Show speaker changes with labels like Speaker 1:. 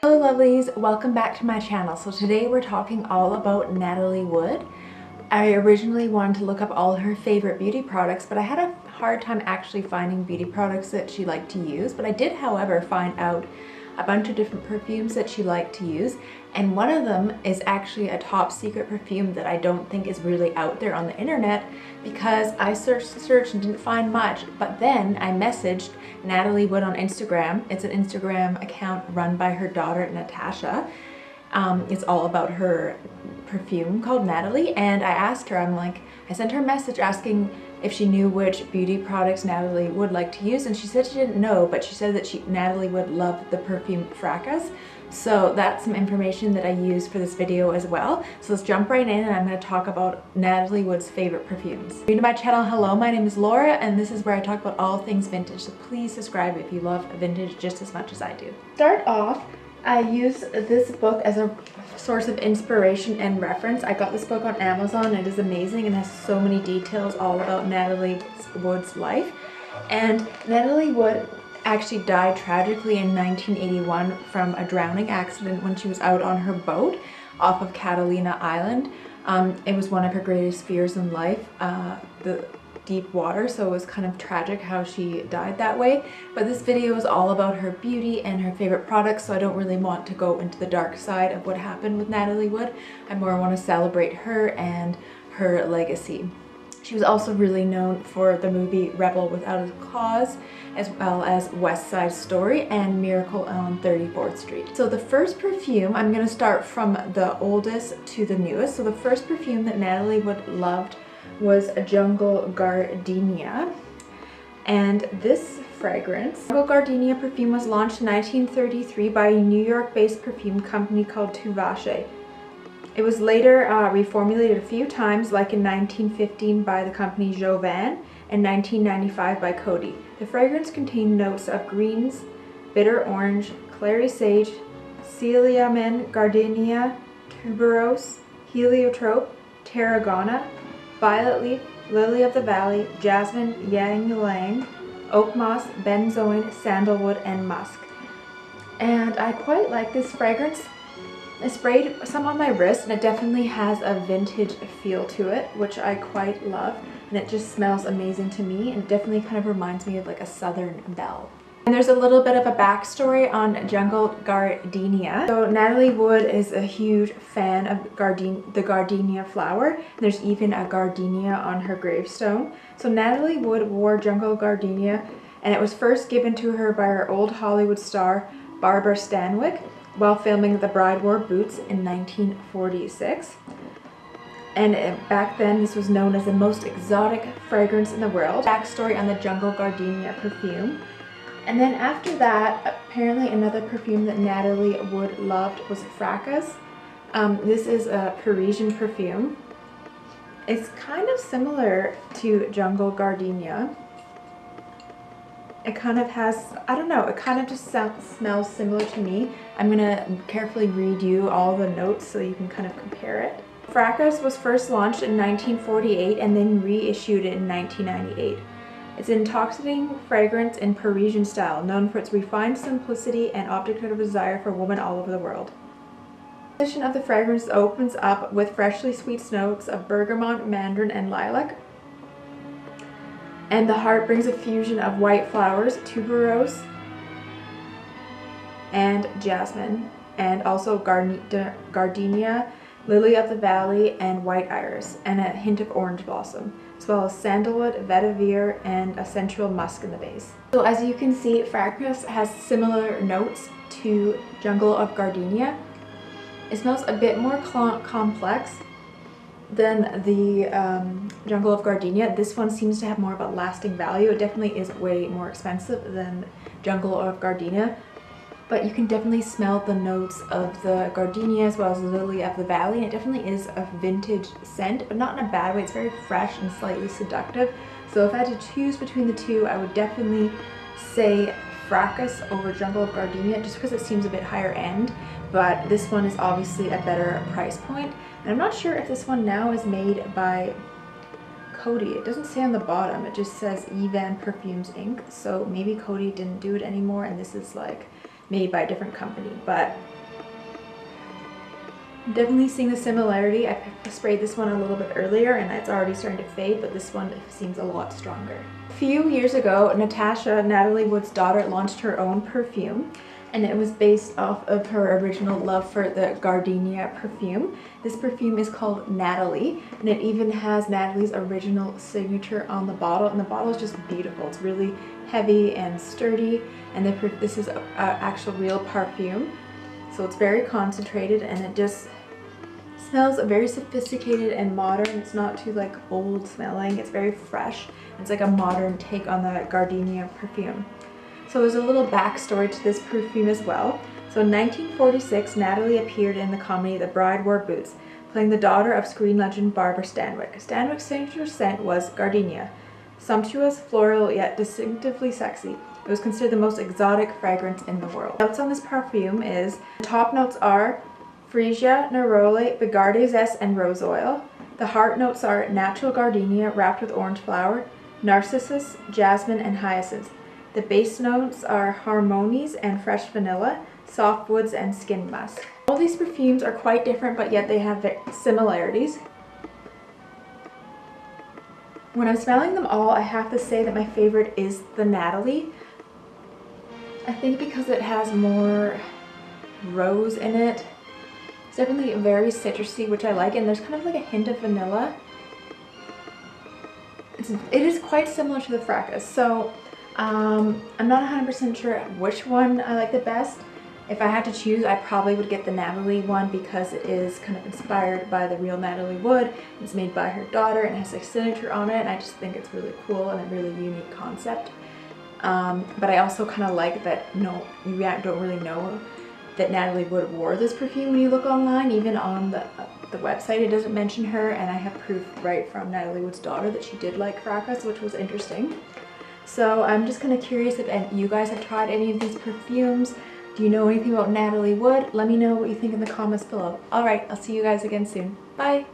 Speaker 1: Hello lovelies, welcome back to my channel. So today we're talking all about Natalie Wood. I originally wanted to look up all her favorite beauty products, but I had a hard time actually finding beauty products that she liked to use. But I did, however, find out a bunch of different perfumes that she liked to use, and one of them is actually a top secret perfume that I don't think is really out there on the internet, because I searched and didn't find much. But then I messaged Natalie Wood on Instagram. It's an Instagram account run by her daughter Natasha. It's all about her perfume called Natalie, and I asked her, I sent her a message asking if she knew which beauty products Natalie would like to use, and she said she didn't know, but she said that Natalie would love the perfume Fracas. So that's some information that I use for this video as well. So let's jump right in, and I'm going to talk about Natalie Wood's favorite perfumes. If you're new to my channel, hello, my name is Laura, and this is where I talk about all things vintage. So please subscribe if you love vintage just as much as I do. Start off, I use this book as a source of inspiration and reference. I got this book on Amazon. It is amazing and has so many details all about Natalie Wood's life. And Natalie Wood actually died tragically in 1981 from a drowning accident when she was out on her boat off of Catalina Island. It was one of her greatest fears in life, the deep water, so it was kind of tragic how she died that way. But this video is all about her beauty and her favorite products, so I don't really want to go into the dark side of what happened with Natalie Wood. I more want to celebrate her and her legacy. She was also really known for the movie Rebel Without a Cause, as well as West Side Story and Miracle on 34th Street. So the first perfume, I'm going to start from the oldest to the newest. So the first perfume that Natalie Wood loved was a Jungle Gardenia, and this fragrance, Jungle Gardenia perfume, was launched in 1933 by a New York-based perfume company called Tuvache. It was later reformulated a few times, like in 1915 by the company Jovan and 1995 by Coty. The fragrance contained notes of greens, bitter orange, clary sage, Celiamen, gardenia, tuberose, heliotrope, tarragona, violet leaf, lily of the valley, jasmine, ylang ylang, oak moss, benzoin, sandalwood, and musk. And I quite like this fragrance. I sprayed some on my wrist, and it definitely has a vintage feel to it, which I quite love, and it just smells amazing to me, and it definitely kind of reminds me of like a southern belle. And there's a little bit of a backstory on Jungle Gardenia. So Natalie Wood is a huge fan of the gardenia flower. There's even a gardenia on her gravestone. So Natalie Wood wore Jungle Gardenia, and it was first given to her by her old Hollywood star Barbara Stanwyck while filming The Bride Wore Boots in 1946. And back then this was known as the most exotic fragrance in the world. Backstory on the Jungle Gardenia perfume. And then after that, apparently another perfume that Natalie Wood loved was Fracas. This is a Parisian perfume. It's kind of similar to Jungle Gardenia. It kind of has, I don't know, it kind of just smells similar to me. I'm gonna carefully read you all the notes so you can kind of compare it. Fracas was first launched in 1948 and then reissued in 1998. It's an intoxicating fragrance in Parisian style, known for its refined simplicity and object of desire for women all over the world. The composition of the fragrance opens up with freshly sweet notes of bergamot, mandarin, and lilac. And the heart brings a fusion of white flowers, tuberose, and jasmine, and also gardenia, lily of the valley, and white iris, and a hint of orange blossom, as well as sandalwood, vetiver, and a sensual musk in the base. So as you can see, Fracas has similar notes to Jungle of Gardenia. It smells a bit more complex than the Jungle of Gardenia. This one seems to have more of a lasting value. It definitely is way more expensive than Jungle of Gardenia, but you can definitely smell the notes of the gardenia as well as the lily of the valley, and it definitely is a vintage scent, but not in a bad way. It's very fresh and slightly seductive. So if I had to choose between the two, I would definitely say Fracas over Jungle of Gardenia, just because it seems a bit higher end, but this one is obviously a better price point. And I'm not sure if this one now is made by Coty. It doesn't say on the bottom, it just says Evan Perfumes Inc. So maybe Coty didn't do it anymore and this is like made by a different company, but definitely seeing the similarity. I sprayed this one a little bit earlier and it's already starting to fade, but this one seems a lot stronger. A few years ago, Natasha, Natalie Wood's daughter, launched her own perfume, and it was based off of her original love for the Gardenia perfume. This perfume is called Natalie, and it even has Natalie's original signature on the bottle, and the bottle is just beautiful. It's really heavy and sturdy, and this is an actual real perfume. So it's very concentrated and it just smells very sophisticated and modern. It's not too like old smelling. It's very fresh. It's like a modern take on the Gardenia perfume. So there's a little backstory to this perfume as well. So in 1946, Natalie appeared in the comedy The Bride Wore Boots, playing the daughter of screen legend Barbara Stanwyck. Stanwyck's signature scent was Gardenia. Sumptuous, floral, yet distinctively sexy. It was considered the most exotic fragrance in the world. Notes on this perfume is, the top notes are freesia, neroli, bigarde zest, and rose oil. The heart notes are natural gardenia wrapped with orange flower, narcissus, jasmine, and hyacinth. The base notes are harmonies and fresh vanilla, soft woods, and skin musk. All these perfumes are quite different, but yet they have similarities. When I'm smelling them all, I have to say that my favorite is the Natalie. I think because it has more rose in it. It's definitely very citrusy, which I like, and there's kind of like a hint of vanilla. It is quite similar to the Fracas, so I'm not 100% sure which one I like the best. If I had to choose, I probably would get the Natalie one because it is kind of inspired by the real Natalie Wood. It's made by her daughter and has a signature on it, and I just think it's really cool and a really unique concept. But I also kind of like that you don't really know that Natalie Wood wore this perfume when you look online. Even on the website, it doesn't mention her, and I have proof right from Natalie Wood's daughter that she did like Fracas, which was interesting. So I'm just kind of curious if you guys have tried any of these perfumes. Do you know anything about Natalie Wood? Let me know what you think in the comments below. Alright, I'll see you guys again soon. Bye!